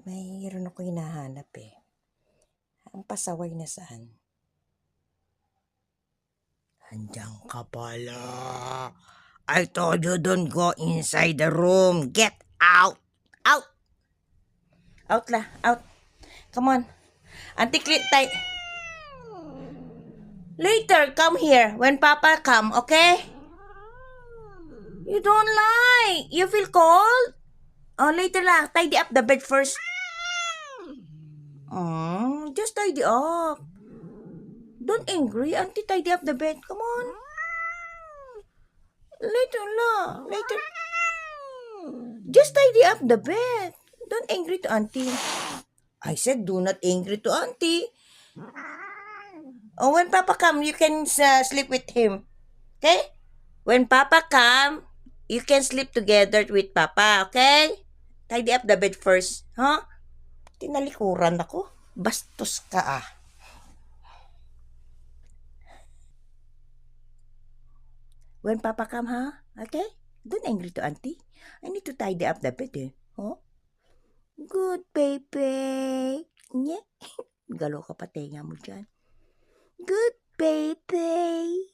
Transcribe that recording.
Mayroon ako hinahanap eh. Ang pasaway na saan? Andiyan ka pala. I told you don't go inside the room. Get out. Out. Out lah. Out. Come on. Auntie Tay. Later, come here. When Papa come, okay? You don't like. You feel cold? Oh, later lang. Tidy up the bed first. Just tidy up. Don't angry. Auntie, tidy up the bed. Come on. Later lah. Later. Just tidy up the bed. Don't angry to Auntie. I said do not angry to Auntie. Oh, when Papa come, you can sleep with him. Okay? When Papa come, you can sleep together with Papa. Okay? Tidy up the bed first. Huh? Tinalikuran ako. Bastos ka ah. When Papa come, ha? Okay? Don't angry to Auntie. I need to tidy up the bed eh. Huh? Good baby. Nye? Galo ka pa tenga mo dyan. Good baby.